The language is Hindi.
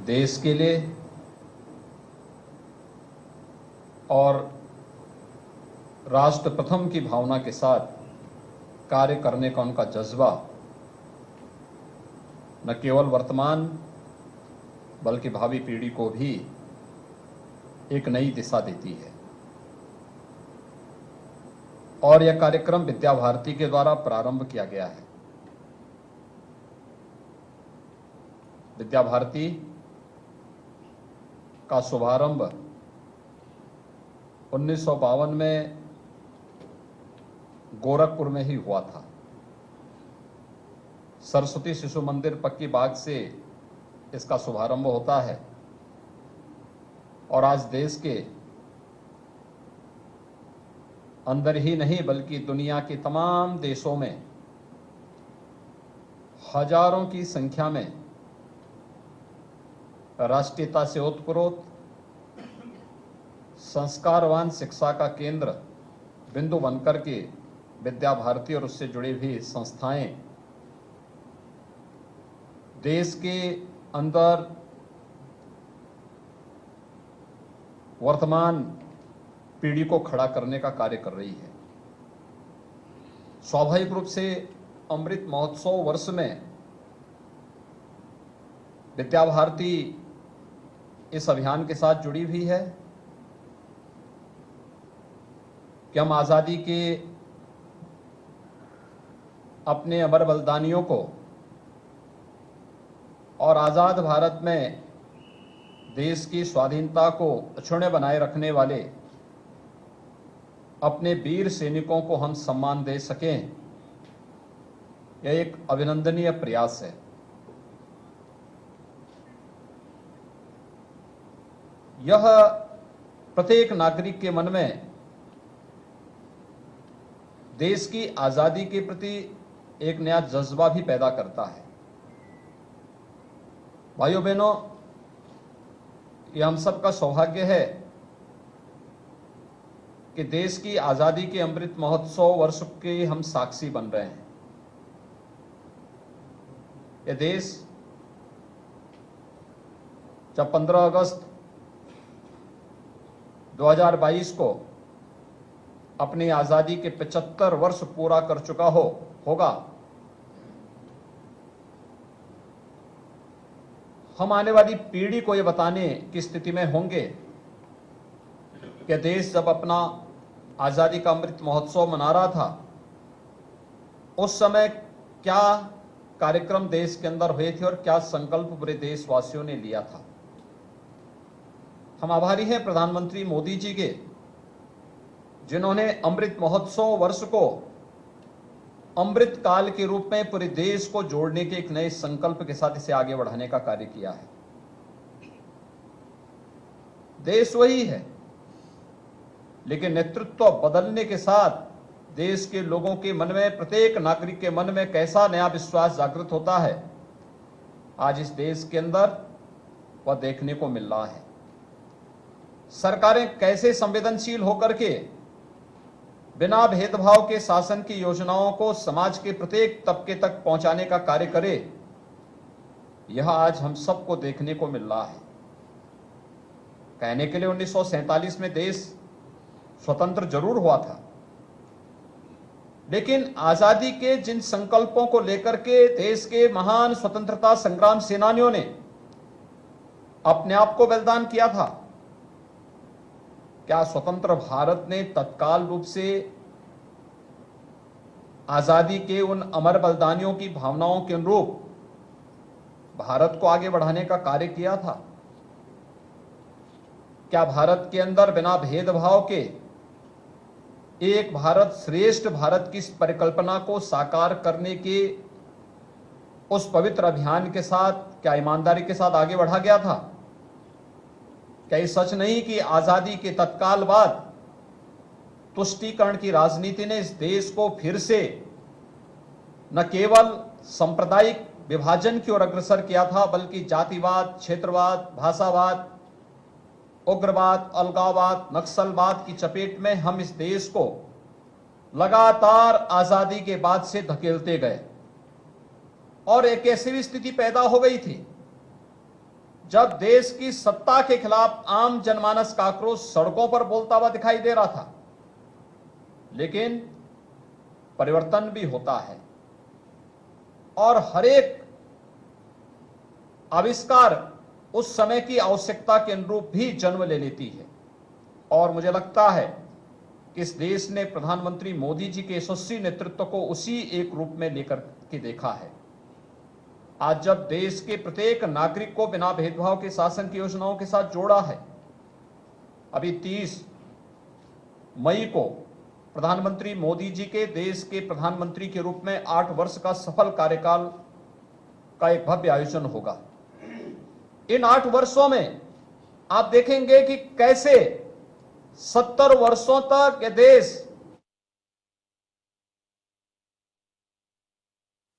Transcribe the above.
देश के लिए और राष्ट्र प्रथम की भावना के साथ कार्य करने का उनका जज्बा न केवल वर्तमान बल्कि भावी पीढ़ी को भी एक नई दिशा देती है। और यह कार्यक्रम विद्या भारती के द्वारा प्रारंभ किया गया है। विद्या भारती का शुभारंभ 1952 में गोरखपुर में ही हुआ था। सरस्वती शिशु मंदिर पक्की बाग से इसका शुभारंभ होता है और आज देश के अंदर ही नहीं बल्कि दुनिया के तमाम देशों में हजारों की संख्या में राष्ट्रीयता से ओतप्रोत संस्कारवान शिक्षा का केंद्र बिंदु बनकर के विद्या भारती और उससे जुड़ी हुई संस्थाएं देश के अंदर वर्तमान पीढ़ी को खड़ा करने का कार्य कर रही है। स्वाभाविक रूप से अमृत महोत्सव वर्ष में विद्या भारती इस अभियान के साथ जुड़ी हुई है कि हम आज़ादी के अपने अमर बलिदानियों को और आज़ाद भारत में देश की स्वाधीनता को अक्षुण्य बनाए रखने वाले अपने वीर सैनिकों को हम सम्मान दे सकें, यह एक अभिनंदनीय प्रयास है। यह प्रत्येक नागरिक के मन में देश की आज़ादी के प्रति एक नया जज्बा भी पैदा करता है। भाइयों बहनों, यह हम सबका सौभाग्य है कि देश की आज़ादी के अमृत महोत्सव वर्ष के हम साक्षी बन रहे हैं। यह देश जब 15 अगस्त 2022 को अपनी आज़ादी के 75 वर्ष पूरा कर चुका होगा, हम आने वाली पीढ़ी को यह बताने की स्थिति में होंगे कि देश जब अपना आज़ादी का अमृत महोत्सव मना रहा था, उस समय क्या कार्यक्रम देश के अंदर हुए थे और क्या संकल्प पूरे देशवासियों ने लिया था। हम आभारी हैं प्रधानमंत्री मोदी जी के, जिन्होंने अमृत महोत्सव वर्ष को अमृत काल के रूप में पूरे देश को जोड़ने के एक नए संकल्प के साथ इसे आगे बढ़ाने का कार्य किया है। देश वही है, लेकिन नेतृत्व बदलने के साथ देश के लोगों के मन में, प्रत्येक नागरिक के मन में कैसा नया विश्वास जागृत होता है, आज इस देश के अंदर वह देखने को मिल रहा है। सरकारें कैसे संवेदनशील होकर के बिना भेदभाव के शासन की योजनाओं को समाज के प्रत्येक तबके तक पहुंचाने का कार्य करे, यह आज हम सबको देखने को मिल रहा है। कहने के लिए 1947 में देश स्वतंत्र जरूर हुआ था, लेकिन आजादी के जिन संकल्पों को लेकर के देश के महान स्वतंत्रता संग्राम सेनानियों ने अपने आप को बलिदान किया था, क्या स्वतंत्र भारत ने तत्काल रूप से आजादी के उन अमर बलिदानियों की भावनाओं के अनुरूप भारत को आगे बढ़ाने का कार्य किया था? क्या भारत के अंदर बिना भेदभाव के एक भारत श्रेष्ठ भारत की परिकल्पना को साकार करने के उस पवित्र अभियान के साथ क्या ईमानदारी के साथ आगे बढ़ा गया था? क्या ये सच नहीं कि आजादी के तत्काल बाद तुष्टीकरण की राजनीति ने इस देश को फिर से न केवल सांप्रदायिक विभाजन की ओर अग्रसर किया था, बल्कि जातिवाद, क्षेत्रवाद, भाषावाद, उग्रवाद, अलगाववाद, नक्सलवाद की चपेट में हम इस देश को लगातार आजादी के बाद से धकेलते गए और एक ऐसी भी स्थिति पैदा हो गई थी जब देश की सत्ता के खिलाफ आम जनमानस का आक्रोश सड़कों पर बोलता हुआ दिखाई दे रहा था। लेकिन परिवर्तन भी होता है और हर एक आविष्कार उस समय की आवश्यकता के अनुरूप भी जन्म ले लेती है। और मुझे लगता है कि इस देश ने प्रधानमंत्री मोदी जी के यशस्वी नेतृत्व को उसी एक रूप में लेकर के देखा है। आज जब देश के प्रत्येक नागरिक को बिना भेदभाव के शासन की योजनाओं के साथ जोड़ा है, अभी 30 मई को प्रधानमंत्री मोदी जी के देश के प्रधानमंत्री के रूप में 8 वर्ष का सफल कार्यकाल का एक भव्य आयोजन होगा। इन 8 वर्षों में आप देखेंगे कि कैसे 70 वर्षों तक ये देश